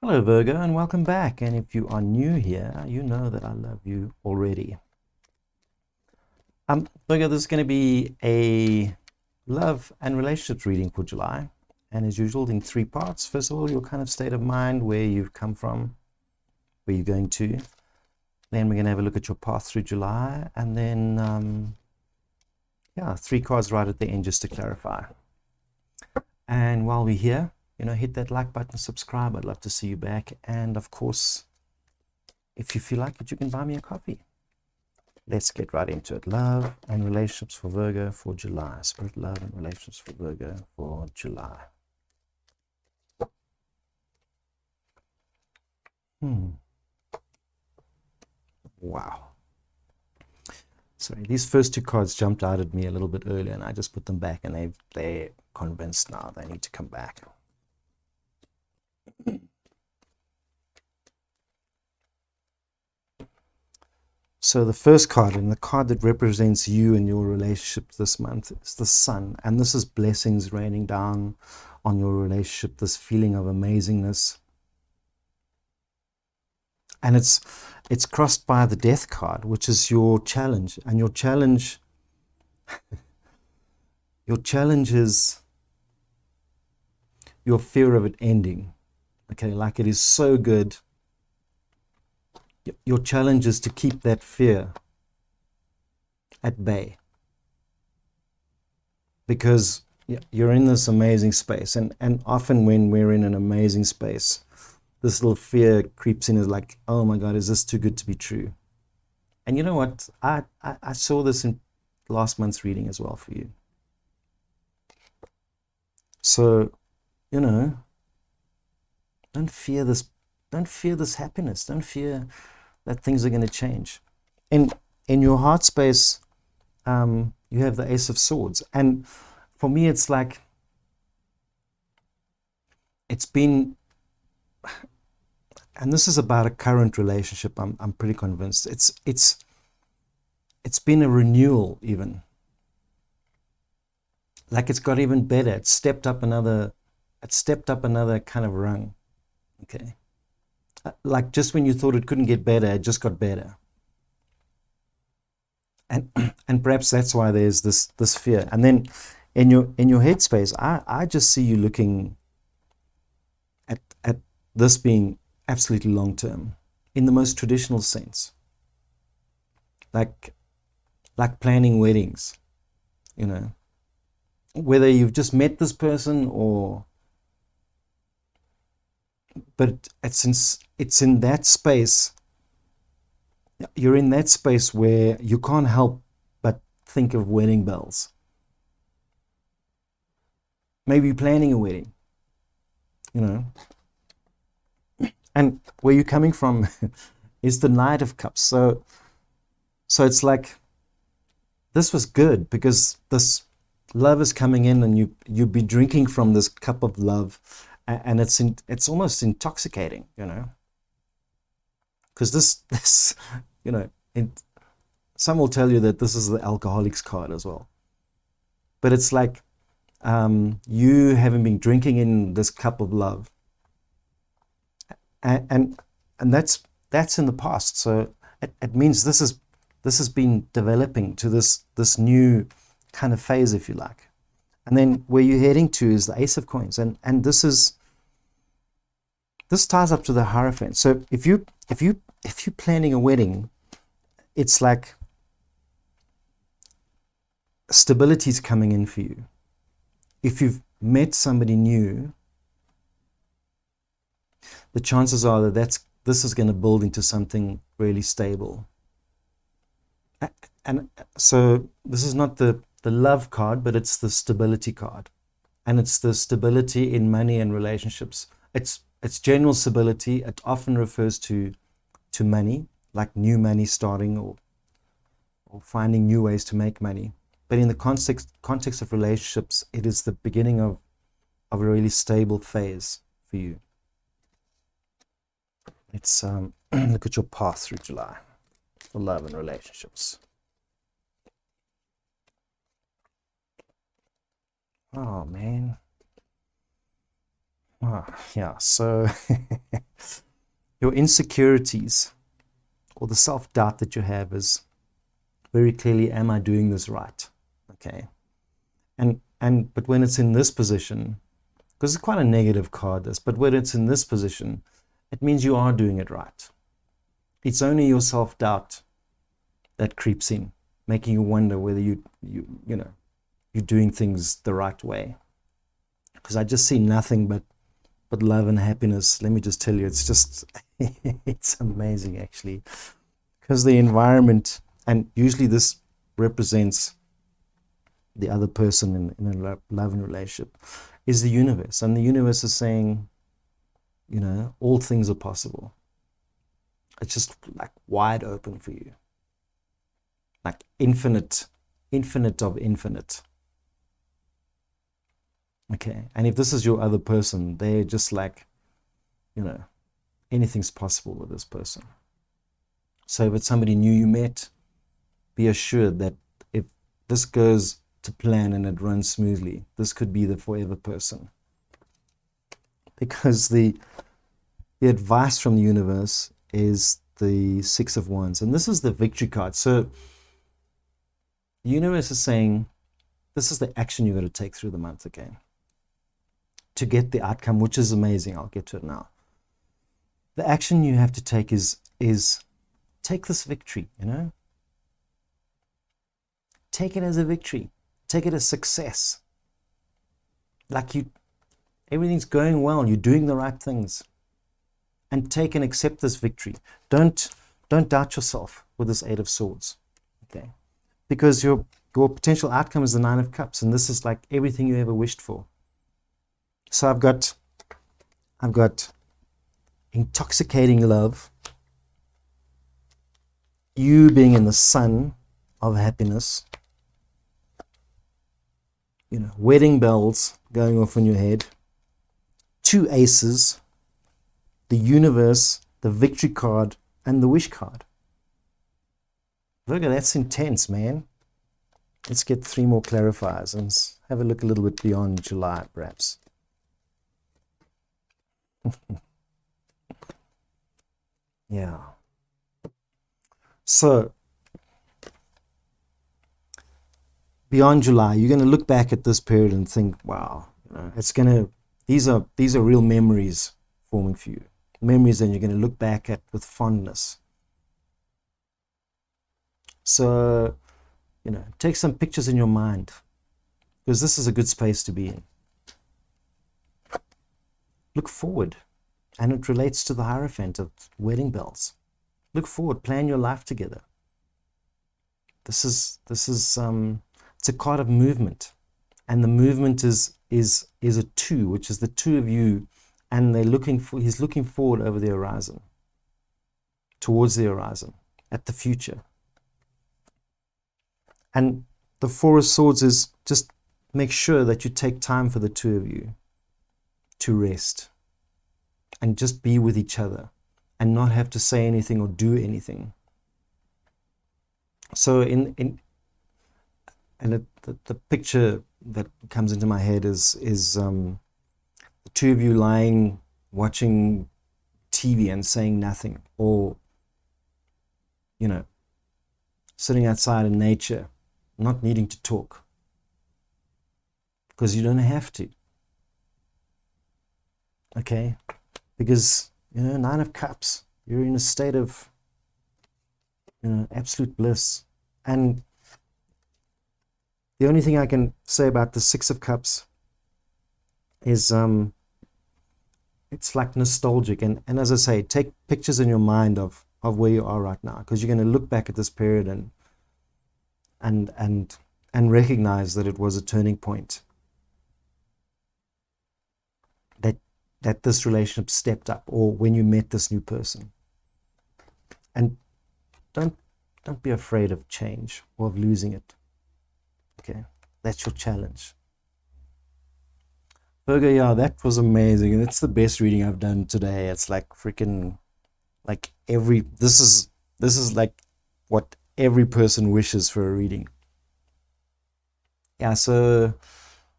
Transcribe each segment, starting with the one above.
Hello, Virgo, and welcome back. And if you are new here, you know that I love you already. Virgo, this is going to be a love and relationships reading for July. And as usual, in three parts. First of all, your kind of state of mind, where you've come from, where you're going to. Then we're going to have a look at your path through July. And then, three cards right at the end just to clarify. And while we're here, hit that like button, subscribe. I'd love to see you back. And of course, if you feel like it, you can buy me a coffee. Let's get right into it. Love and relationships for Virgo for July. Spirit, love and relationships for Virgo for July. Wow. Sorry, these first two cards jumped out at me a little bit earlier, and I just put them back, and they're convinced now they need to come back. So the first card, and the card that represents you and your relationship this month, is the Sun. And this is blessings raining down on your relationship, this feeling of amazingness. And it's crossed by the Death card, which is your challenge. And your challenge is your fear of it ending. Okay, like it is so good. Your challenge is to keep that fear at bay, because you're in this amazing space, and often when we're in an amazing space, this little fear creeps in, is like, oh my God, is this too good to be true? And you know what? I saw this in last month's reading as well for you. So, don't fear this. Don't fear this happiness. Don't fear that things are going to change. In your heart space, you have the Ace of Swords. And for me, it's like, it's been, and this is about a current relationship, I'm pretty convinced. It's been a renewal even. Like it's got even better. It's stepped up another kind of rung. Okay. Like just when you thought it couldn't get better, it just got better. And perhaps that's why there's this fear. And then in your headspace, I just see you looking at this being absolutely long term, in the most traditional sense. Like planning weddings, whether you've just met this person but it's in that space. You're in that space where you can't help but think of wedding bells. Maybe planning a wedding, and where you're coming from is the Knight of Cups. So it's like, this was good because this love is coming in, and you'd be drinking from this cup of love, and it's almost intoxicating, because this some will tell you that this is the alcoholic's card as well, but it's like, you haven't been drinking in this cup of love, and that's in the past. So it means this has been developing to this new kind of phase, if you like. And then where you're heading to is the Ace of Coins, and this ties up to the Hierophant. So if you're planning a wedding, it's like stability is coming in for you. If you've met somebody new, the chances are that this is going to build into something really stable. And so this is not the love card, but it's the stability card, and it's the stability in money and relationships. It's general stability. It often refers to money, like new money starting, or finding new ways to make money. But in the context of relationships, it is the beginning of a really stable phase for you. Let's look at your path through July for love and relationships. Oh man. Oh, yeah. So your insecurities or the self-doubt that you have is very clearly, am I doing this right? Okay. But when it's in this position, because it's quite a negative card, this, but when it's in this position, it means you are doing it right. It's only your self-doubt that creeps in, making you wonder whether you're doing things the right way. Because I just see nothing but love and happiness. Let me just tell you, it's just it's amazing actually. Because the environment, and usually this represents the other person in a love and relationship, is the universe. And the universe is saying, all things are possible. It's just like wide open for you. Like infinite of infinite. Okay. And if this is your other person, they're just like, anything's possible with this person. So if it's somebody new you met, be assured that if this goes to plan and it runs smoothly, this could be the forever person. Because the advice from the universe is the Six of Wands. And this is the victory card. So the universe is saying, this is the action you're going to take through the month again to get the outcome, which is amazing. I'll get to it now. The action you have to take is take this victory, Take it as a victory. Take it as success. Like everything's going well. You're doing the right things. And take and accept this victory. Don't doubt yourself with this Eight of Swords. Okay? Because your potential outcome is the Nine of Cups, and this is like everything you ever wished for. So I've got intoxicating love, you being in the sun of happiness, wedding bells going off in your head, two aces, the universe, the victory card, and the wish card. Virgo, that's intense, man. Let's get 3 more clarifiers and have a look a little bit beyond July, perhaps. Yeah. So, beyond July, you're going to look back at this period and think, wow, these are real memories forming for you. Memories that you're going to look back at with fondness. So, take some pictures in your mind, because this is a good space to be in. Look forward, and it relates to the Hierophant of wedding bells. Look forward, plan your life together. This is it's a card of movement, and the movement is a 2, which is the 2 of you, and he's looking forward over the horizon, towards the horizon, at the future. And the 4 of Swords is just make sure that you take time for the 2 of you to rest and just be with each other and not have to say anything or do anything. So the picture that comes into my head is the 2 of you lying, watching TV and saying nothing, or sitting outside in nature, not needing to talk, because you don't have to. Okay? Because, 9 of Cups, you're in a state of, absolute bliss. And the only thing I can say about the 6 of Cups is it's like nostalgic. And as I say, take pictures in your mind of where you are right now, because you're going to look back at this period and recognize that it was a turning point. That this relationship stepped up, or when you met this new person. And don't be afraid of change or of losing it. Okay, that's your challenge. Virgo, yeah, that was amazing, and it's the best reading I've done today. It's like freaking, like this is like what every person wishes for a reading. Yeah, so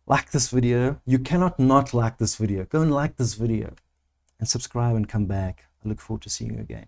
like this video. You cannot not like this video. Go and like this video and subscribe and come back. I look forward to seeing you again.